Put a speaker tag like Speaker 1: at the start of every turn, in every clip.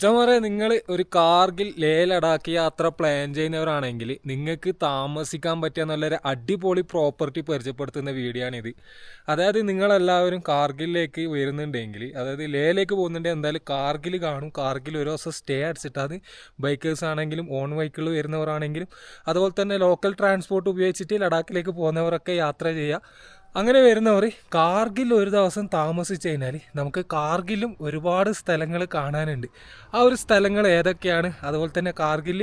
Speaker 1: ചമറെ നിങ്ങൾ ഒരു കാർഗിൽ ലേ ലഡാക്ക് യാത്ര പ്ലാൻ ചെയ്യുന്നവരാണെങ്കിൽ നിങ്ങൾക്ക് താമസിക്കാൻ പറ്റിയ നല്ലൊരു അടിപൊളി പ്രോപ്പർട്ടി പരിചയപ്പെടുത്തുന്ന വീഡിയോ ആണിത്. അതായത് നിങ്ങളെല്ലാവരും കാർഗിലേക്ക് വരുന്നുണ്ടെങ്കിൽ, അതായത് ലേയിലേക്ക് പോകുന്നുണ്ടെങ്കിൽ എന്തായാലും കാർഗിൽ കാണും. കാർഗിൽ ഒരു ദിവസം സ്റ്റേ അടിച്ചിട്ടാണ് ബൈക്കേഴ്സ് ആണെങ്കിലും ഓൺ വെഹിക്കിൾ വരുന്നവരാണെങ്കിലും അതുപോലെ തന്നെ ലോക്കൽ ട്രാൻസ്പോർട്ട് ഉപയോഗിച്ചിട്ട് ലഡാക്കിലേക്ക് പോകുന്നവരൊക്കെ യാത്ര ചെയ്യുക. അങ്ങനെ വരുന്നവർ കാർഗിൽ ഒരു ദിവസം താമസിച്ച് കഴിഞ്ഞാൽ നമുക്ക് കാർഗിലും ഒരുപാട് സ്ഥലങ്ങൾ കാണാനുണ്ട്. ആ ഒരു സ്ഥലങ്ങൾ ഏതൊക്കെയാണ്, അതുപോലെ തന്നെ കാർഗിൽ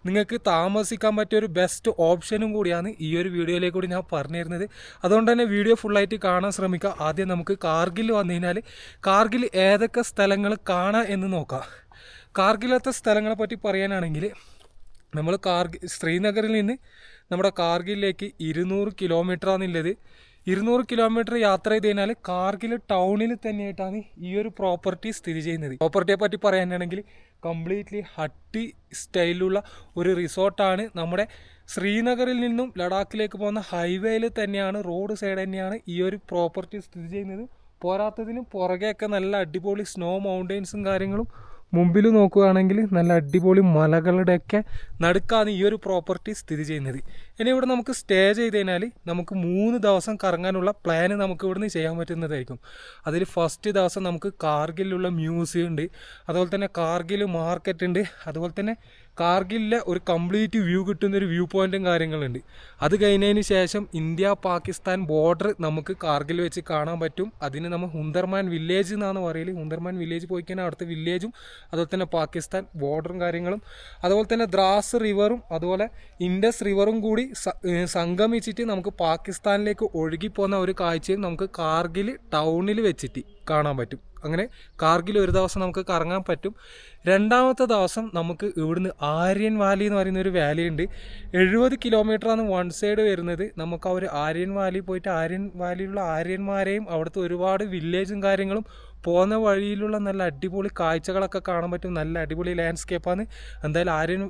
Speaker 1: നിങ്ങൾക്ക് താമസിക്കാൻ പറ്റിയ ഒരു ബെസ്റ്റ് ഓപ്ഷനും കൂടിയാണ് ഈ ഒരു വീഡിയോയിലേക്ക് കൂടി ഞാൻ പറഞ്ഞു തരുന്നത്. അതുകൊണ്ട് തന്നെ വീഡിയോ ഫുള്ളായിട്ട് കാണാൻ ശ്രമിക്കുക. ആദ്യം നമുക്ക് കാർഗിൽ വന്നു കഴിഞ്ഞാൽ കാർഗിൽ ഏതൊക്കെ സ്ഥലങ്ങൾ കാണാം എന്ന് നോക്കാം. കാർഗിലത്തെ സ്ഥലങ്ങളെ പറ്റി പറയാനാണെങ്കിൽ നമ്മൾ ശ്രീനഗറിൽ നിന്ന് നമ്മുടെ കാർഗിലിലേക്ക് 200 കിലോമീറ്ററാണുള്ളത്. 200 കിലോമീറ്റർ യാത്ര ചെയ്ത് കഴിഞ്ഞാൽ കാർഗിൽ ടൗണിൽ തന്നെയായിട്ടാണ് ഈ ഒരു പ്രോപ്പർട്ടി സ്ഥിതി ചെയ്യുന്നത്. പ്രോപ്പർട്ടിയെ പറ്റി പറയാനാണെങ്കിൽ കംപ്ലീറ്റ്ലി ഹട്ടി സ്റ്റൈലിലുള്ള ഒരു റിസോർട്ടാണ്. നമ്മുടെ ശ്രീനഗറിൽ നിന്നും ലഡാക്കിലേക്ക് പോകുന്ന ഹൈവേയിൽ തന്നെയാണ്, റോഡ് സൈഡ് തന്നെയാണ് ഈ ഒരു പ്രോപ്പർട്ടി സ്ഥിതി ചെയ്യുന്നത്. പോരാത്തതിന് പുറകെയൊക്കെ നല്ല അടിപൊളി സ്നോ മൗണ്ടെയ്ൻസും കാര്യങ്ങളും, മുമ്പിൽ നോക്കുകയാണെങ്കിൽ നല്ല അടിപൊളി മലകളുടെയൊക്കെ നടുക്കാണ് ഈ ഒരു പ്രോപ്പർട്ടി സ്ഥിതി ചെയ്യുന്നത്. ഇനി ഇവിടെ നമുക്ക് സ്റ്റേ ചെയ്ത് കഴിഞ്ഞാൽ നമുക്ക് 3 ദിവസം കറങ്ങാനുള്ള പ്ലാന് നമുക്ക് ഇവിടുന്ന് ചെയ്യാൻ പറ്റുന്നതായിരിക്കും. അതിൽ ഫസ്റ്റ് ദിവസം നമുക്ക് കാർഗിലുള്ള മ്യൂസിയം ഉണ്ട്, അതുപോലെ തന്നെ കാർഗിൽ മാർക്കറ്റ് ഉണ്ട്, അതുപോലെ തന്നെ കാർഗിലിലെ ഒരു കംപ്ലീറ്റ് വ്യൂ കിട്ടുന്നൊരു വ്യൂ പോയിൻറ്റും കാര്യങ്ങളുണ്ട്. അത് കഴിഞ്ഞതിന് ശേഷം ഇന്ത്യ പാകിസ്ഥാൻ ബോർഡർ നമുക്ക് കാർഗിൽ വെച്ച് കാണാൻ പറ്റും. അതിന് നമ്മൾ ഹുന്ദർമാൻ വില്ലേജ് എന്നാണ് പറയല്. ഹുന്ദർമാൻ വില്ലേജ് പോയി കഴിഞ്ഞാൽ അവിടുത്തെ വില്ലേജും അതുപോലെ തന്നെ പാകിസ്ഥാൻ ബോർഡറും കാര്യങ്ങളും, അതുപോലെ തന്നെ ദ്രാസ് റിവറും അതുപോലെ ഇൻഡസ് റിവറും കൂടി സംഗമിച്ചിട്ട് നമുക്ക് പാകിസ്ഥാനിലേക്ക് ഒഴുകിപ്പോകുന്ന ഒരു കാഴ്ചയും നമുക്ക് കാർഗിൽ ടൗണിൽ വെച്ചിട്ട് കാണാൻ പറ്റും. അങ്ങനെ കാർഗിൽ ഒരു ദിവസം നമുക്ക് കറങ്ങാൻ പറ്റും. രണ്ടാമത്തെ ദിവസം നമുക്ക് ഇവിടുന്ന് ആര്യൻ വാലി എന്ന് പറയുന്ന ഒരു വാലി ഉണ്ട്. 70 കിലോമീറ്ററാണ് വൺ സൈഡ് വരുന്നത്. നമുക്ക് ആ ഒരു ആര്യൻ വാലി പോയിട്ട് ആര്യൻ വാലിയിലുള്ള ആര്യന്മാരെയും അവിടുത്തെ ഒരുപാട് വില്ലേജും കാര്യങ്ങളും പോകുന്ന വഴിയിലുള്ള നല്ല അടിപൊളി കാഴ്ചകളൊക്കെ കാണാൻ പറ്റും. നല്ല അടിപൊളി ലാൻഡ്സ്കേപ്പാണ്. എന്തായാലും ആര്യൻ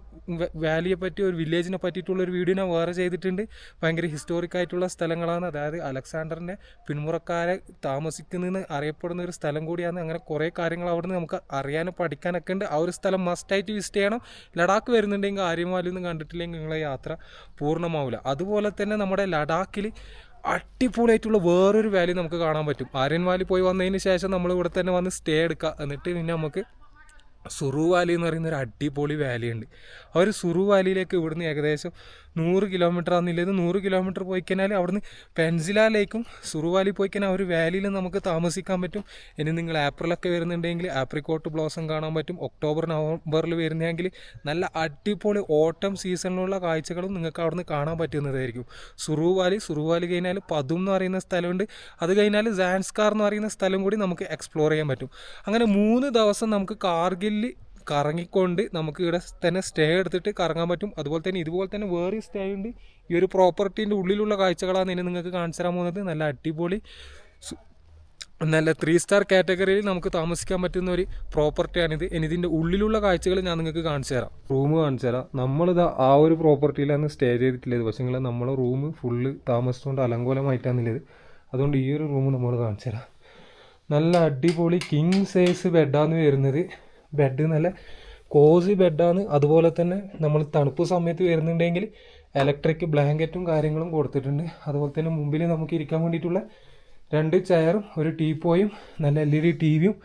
Speaker 1: വാലിയെ പറ്റി ഒരു വില്ലേജിനെ പറ്റിയിട്ടുള്ളൊരു വീഡിയോ ഞാൻ വേറെ ചെയ്തിട്ടുണ്ട്. ഭയങ്കര ഹിസ്റ്റോറിക് ആയിട്ടുള്ള സ്ഥലങ്ങളാണ്. അതായത് അലക്സാണ്ടറിൻ്റെ പിന്മുറക്കാരെ താമസിക്കുന്നതെന്ന് അറിയപ്പെടുന്ന ഒരു സ്ഥലം കൂടിയാണ്. അങ്ങനെ കുറേ കാര്യങ്ങൾ അവിടെ നിന്ന് നമുക്ക് അറിയാനും പഠിക്കാനൊക്കെ ഉണ്ട്. ആ ഒരു സ്ഥലം മസ്റ്റായിട്ട് വിസിറ്റ് ചെയ്യണം. ലഡാക്ക് വരുന്നുണ്ടെങ്കിൽ ആര്യൻ വാലി ഒന്നും കണ്ടിട്ടില്ലെങ്കിൽ നിങ്ങളെ യാത്ര പൂർണ്ണമാവില്ല. അതുപോലെ തന്നെ നമ്മുടെ ലഡാക്കിൽ അടിപൊളിയായിട്ടുള്ള വേറൊരു വാലി നമുക്ക് കാണാൻ പറ്റും. ആര്യൻ വാലി പോയി വന്നതിന് ശേഷം നമ്മൾ ഇവിടെ തന്നെ വന്ന് സ്റ്റേ എടുക്കുക. എന്നിട്ട് പിന്നെ നമുക്ക് സുറു വാലി എന്ന് പറയുന്ന ഒരു അടിപൊളി വാലിയുണ്ട്. ആ ഒരു സുറു വാലിയിലേക്ക് ഇവിടുന്ന് ഏകദേശം 100 കിലോമീറ്റർ ആണെന്നുള്ളത്. 100 കിലോമീറ്റർ പോയി കഴിഞ്ഞാൽ അവിടുന്ന് പെൻസില ലേക്കും സുറു വാലി പോയി കഴിഞ്ഞാൽ ആ ഒരു വാലിയിൽ നമുക്ക് താമസിക്കാൻ പറ്റും. ഇനി നിങ്ങൾ ഏപ്രിലൊക്കെ വരുന്നുണ്ടെങ്കിൽ ആപ്രിക്കോട്ട് ബ്ലോസം കാണാൻ പറ്റും. ഒക്ടോബർ നവംബറിൽ വരുന്നതെങ്കിൽ നല്ല അടിപൊളി ഓട്ടം സീസണിലുള്ള കാഴ്ചകളും നിങ്ങൾക്ക് അവിടുന്ന് കാണാൻ പറ്റുന്നതായിരിക്കും. സുറു വാലി കഴിഞ്ഞാൽ പതും എന്ന് പറയുന്ന സ്ഥലമുണ്ട്. അത് കഴിഞ്ഞാൽ സാൻസ്കാർ എന്ന് പറയുന്ന സ്ഥലം കൂടി നമുക്ക് എക്സ്പ്ലോർ ചെയ്യാൻ പറ്റും. അങ്ങനെ 3 ദിവസം നമുക്ക് കാർഗിൽ കറങ്ങിക്കൊണ്ട് നമുക്ക് ഇവിടെ തന്നെ സ്റ്റേ എടുത്തിട്ട് കറങ്ങാൻ പറ്റും. അതുപോലെ തന്നെ ഇതുപോലെ തന്നെ വേറെ സ്റ്റേ ഉണ്ട്. ഈ ഒരു പ്രോപ്പർട്ടീൻ്റെ ഉള്ളിലുള്ള കാഴ്ചകളാണ് ഇനി നിങ്ങൾക്ക് കാണിച്ചു തരാൻ പോകുന്നത്. നല്ല അടിപൊളി നല്ല 3 സ്റ്റാർ കാറ്റഗറിയിൽ നമുക്ക് താമസിക്കാൻ പറ്റുന്ന ഒരു പ്രോപ്പർട്ടിയാണിത്. ഇനി ഇതിൻ്റെ ഉള്ളിലുള്ള കാഴ്ചകൾ ഞാൻ നിങ്ങൾക്ക് കാണിച്ചു തരാം. റൂം കാണിച്ചു തരാം. നമ്മളിത് ആ ഒരു പ്രോപ്പർട്ടിയിലാണ് സ്റ്റേ ചെയ്തിട്ടുള്ളത്. പക്ഷേ നമ്മളെ റൂം ഫുള്ള് താമസിച്ചുകൊണ്ട് അലങ്കോലമായിട്ടാണുള്ളത്. അതുകൊണ്ട് ഈ ഒരു റൂം നമ്മൾ കാണിച്ചു തരാം. നല്ല അടിപൊളി കിങ് സൈസ് ബെഡാണ് വരുന്നത്. ബെഡ് നല്ല കോസി ബെഡാണ്. അതുപോലെ തന്നെ നമ്മൾ തണുപ്പ് സമയത്ത് വരുന്നുണ്ടെങ്കിൽ ഇലക്ട്രിക് ബ്ലാങ്കറ്റും കാര്യങ്ങളും കൊടുത്തിട്ടുണ്ട്. അതുപോലെ തന്നെ മുമ്പിൽ നമുക്ക് ഇരിക്കാൻ വേണ്ടിയിട്ടുള്ള 2 ചെയറും ഒരു ടീപ്പോയും നല്ല LED TV-യും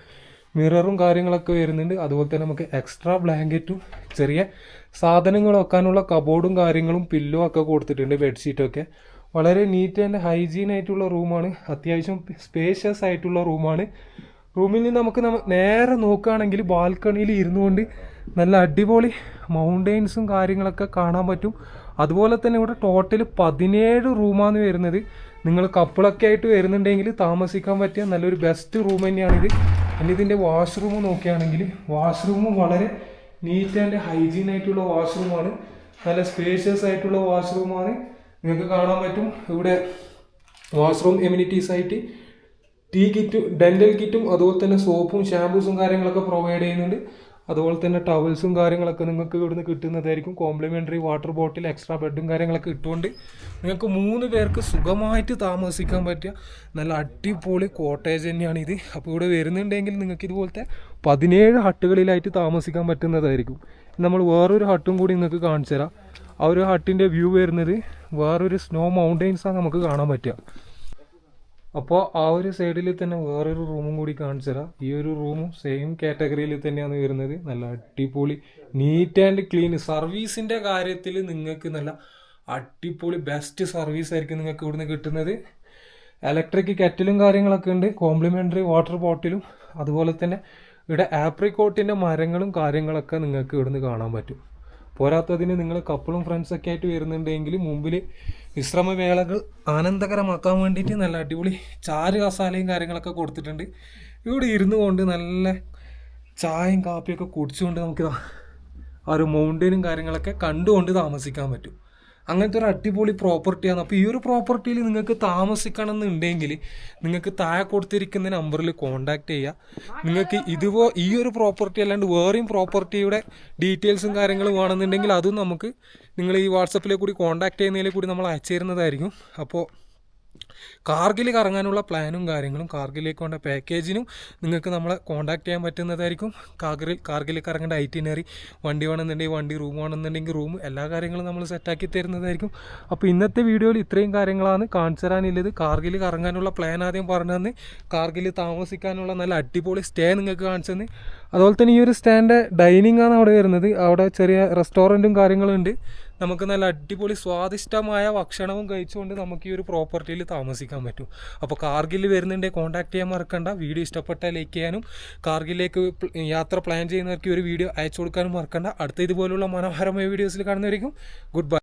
Speaker 1: മിററും കാര്യങ്ങളൊക്കെ വരുന്നുണ്ട്. അതുപോലെ തന്നെ നമുക്ക് എക്സ്ട്രാ ബ്ലാങ്കറ്റും ചെറിയ സാധനങ്ങൾ വെക്കാനുള്ള കബോർഡും കാര്യങ്ങളും പില്ലോ ഒക്കെ കൊടുത്തിട്ടുണ്ട്. ബെഡ്ഷീറ്റൊക്കെ വളരെ നീറ്റ് ആൻഡ് ഹൈജീൻ ആയിട്ടുള്ള റൂമാണ്. അത്യാവശ്യം സ്പേഷ്യസ് ആയിട്ടുള്ള റൂമാണ്. റൂമിൽ നിന്ന് നമുക്ക് നേരെ നോക്കുകയാണെങ്കിൽ ബാൽക്കണിയിൽ ഇരുന്നുകൊണ്ട് നല്ല അടിപൊളി മൗണ്ടെയ്ൻസും കാര്യങ്ങളൊക്കെ കാണാൻ പറ്റും. അതുപോലെ തന്നെ ഇവിടെ ടോട്ടൽ 17 റൂമാണ് വരുന്നത്. നിങ്ങൾ കപ്പിളൊക്കെ ആയിട്ട് വരുന്നുണ്ടെങ്കിൽ താമസിക്കാൻ പറ്റിയ നല്ലൊരു ബെസ്റ്റ് റൂം തന്നെയാണിത്. ഇനി ഇതിൻ്റെ വാഷ്റൂം നോക്കുകയാണെങ്കിൽ വാഷ്റൂമും വളരെ നീറ്റ് ആൻഡ് ഹൈജീൻ ആയിട്ടുള്ള വാഷ്റൂമാണ്. നല്ല സ്പേഷ്യസ് ആയിട്ടുള്ള വാഷ്റൂമാണ്. നിങ്ങൾക്ക് കാണാൻ പറ്റും ഇവിടെ വാഷ്റൂം എമ്യൂണിറ്റീസ് ആയിട്ട് ടീ കിറ്റും ഡെൻ്റൽ കിറ്റും അതുപോലെ തന്നെ സോപ്പും ഷാമ്പൂസും കാര്യങ്ങളൊക്കെ പ്രൊവൈഡ് ചെയ്യുന്നുണ്ട്. അതുപോലെ തന്നെ ടവൽസും കാര്യങ്ങളൊക്കെ നിങ്ങൾക്ക് ഇവിടുന്ന് കിട്ടുന്നതായിരിക്കും. കോംപ്ലിമെൻ്ററി വാട്ടർ ബോട്ടിൽ, എക്സ്ട്രാ ബെഡും കാര്യങ്ങളൊക്കെ ഇട്ടുകൊണ്ട് നിങ്ങൾക്ക് 3 പേർക്ക് സുഖമായിട്ട് താമസിക്കാൻ പറ്റിയ നല്ല അടിപൊളി കോട്ടേജ് തന്നെയാണിത്. അപ്പോൾ ഇവിടെ വരുന്നുണ്ടെങ്കിൽ നിങ്ങൾക്ക് ഇതുപോലത്തെ 17 ഹട്ടുകളിലായിട്ട് താമസിക്കാൻ പറ്റുന്നതായിരിക്കും. നമ്മൾ വേറൊരു ഹട്ടും കൂടി നിങ്ങൾക്ക് കാണിച്ചു തരാം. ആ ഒരു ഹട്ടിൻ്റെ വ്യൂ വരുന്നത് വേറൊരു സ്നോ മൗണ്ടെയ്ൻസാണ് നമുക്ക് കാണാൻ പറ്റുക. അപ്പോൾ ആ ഒരു സൈഡിൽ തന്നെ വേറൊരു റൂമും കൂടി കാണിച്ചു തരാം. ഈ ഒരു റൂമും സെയിം കാറ്റഗറിയിൽ തന്നെയാണ് വരുന്നത്. നല്ല അടിപൊളി നീറ്റ് ആൻഡ് ക്ലീൻ. സർവീസിൻ്റെ കാര്യത്തിൽ നിങ്ങൾക്ക് നല്ല അടിപൊളി ബെസ്റ്റ് സർവീസ് ആയിരിക്കും നിങ്ങൾക്ക് ഇവിടുന്ന് കിട്ടുന്നത്. ഇലക്ട്രിക് കെറ്റിലും കാര്യങ്ങളൊക്കെ ഉണ്ട്, കോംപ്ലിമെൻ്ററി വാട്ടർ ബോട്ടിലും. അതുപോലെ തന്നെ ഇവിടെ ആപ്രിക്കോട്ടിൻ്റെ മരങ്ങളും കാര്യങ്ങളൊക്കെ നിങ്ങൾക്ക് ഇവിടുന്ന് കാണാൻ പറ്റും. പോരാത്തതിന് നിങ്ങൾ കപ്പിളും ഫ്രണ്ട്സൊക്കെ ആയിട്ട് വരുന്നുണ്ടെങ്കിൽ മുമ്പിൽ വിശ്രമവേളകൾ ആനന്ദകരമാക്കാൻ വേണ്ടിയിട്ട് നല്ല അടിപൊളി ചാര് കസാലയും കാര്യങ്ങളൊക്കെ കൊടുത്തിട്ടുണ്ട്. ഇവിടെ ഇരുന്നു കൊണ്ട് നല്ല ചായയും കാപ്പിയൊക്കെ കുടിച്ചുകൊണ്ട് നമുക്ക് ആ ഒരു മൗണ്ടനും കാര്യങ്ങളൊക്കെ കണ്ടുകൊണ്ട് താമസിക്കാൻ പറ്റും. അങ്ങനത്തെ ഒരു അടിപൊളി പ്രോപ്പർട്ടിയാണ്. അപ്പോൾ ഈ ഒരു പ്രോപ്പർട്ടിയിൽ നിങ്ങൾക്ക് താമസിക്കണം എന്നുണ്ടെങ്കിൽ നിങ്ങൾക്ക് താഴെ കൊടുത്തിരിക്കുന്ന നമ്പറിൽ കോൺടാക്ട് ചെയ്യുക. നിങ്ങൾക്ക് ഈ ഒരു പ്രോപ്പർട്ടി അല്ലാണ്ട് വേറെയും പ്രോപ്പർട്ടിയുടെ ഡീറ്റെയിൽസും കാര്യങ്ങളും വേണമെന്നുണ്ടെങ്കിൽ അതും നമുക്ക് നിങ്ങൾ ഈ വാട്സപ്പിലെ കൂടി കോൺടാക്ട് ചെയ്യുന്നതിൽ കൂടി നമ്മൾ അയച്ചു തരുന്നതായിരിക്കും. അപ്പോൾ കാർഗിൽ കറങ്ങാനുള്ള പ്ലാനും കാര്യങ്ങളും കാർഗിലേക്ക് വേണ്ട പാക്കേജിനും നിങ്ങൾക്ക് നമ്മളെ കോൺടാക്ട് ചെയ്യാൻ പറ്റുന്നതായിരിക്കും. കാർഗിൽ കറങ്ങേണ്ട ഐറ്റിനറി, വണ്ടി വേണമെന്നുണ്ടെങ്കിൽ വണ്ടി, റൂം വേണമെന്നുണ്ടെങ്കിൽ റൂം, എല്ലാ കാര്യങ്ങളും നമ്മൾ സെറ്റാക്കി തരുന്നതായിരിക്കും. അപ്പോൾ ഇന്നത്തെ വീഡിയോയിൽ ഇത്രയും കാര്യങ്ങളാണ് കാണിച്ചു തരാനുള്ളത്. കാർഗിൽ കറങ്ങാനുള്ള പ്ലാൻ ആദ്യം പറഞ്ഞു തന്ന്, കാർഗിൽ താമസിക്കാനുള്ള നല്ല അടിപൊളി സ്റ്റേ നിങ്ങൾക്ക് കാണിച്ചു തന്ന്. അതുപോലെ തന്നെ ഈ ഒരു സ്റ്റാൻഡ് ഡൈനിങ് ആണ് അവിടെ വരുന്നത്. അവിടെ ചെറിയ റെസ്റ്റോറൻറ്റും കാര്യങ്ങളും ഉണ്ട്. നമുക്ക് നല്ല അടിപൊളി സ്വാദിഷ്ടമായ ഭക്ഷണവും കഴിച്ചുകൊണ്ട് നമുക്ക് ഈ ഒരു പ്രോപ്പർട്ടിയിൽ താമസിക്കാൻ പറ്റും. അപ്പോൾ കാർഗിൽ വരുന്നുണ്ടെങ്കിൽ കോൺടാക്ട് ചെയ്യാൻ മറക്കണ്ട. വീഡിയോ ഇഷ്ടപ്പെട്ടാൽ ലൈക്ക് ചെയ്യാനും കാർഗിലേക്ക് യാത്ര പ്ലാൻ ചെയ്യുന്നവർക്ക് ഈ ഒരു വീഡിയോ അയച്ചു കൊടുക്കാനും മറക്കണ്ട. അടുത്ത ഇതുപോലുള്ള മനോഹരമായ വീഡിയോസിൽ കാണുന്നവരിക്കും ഗുഡ് ബൈ.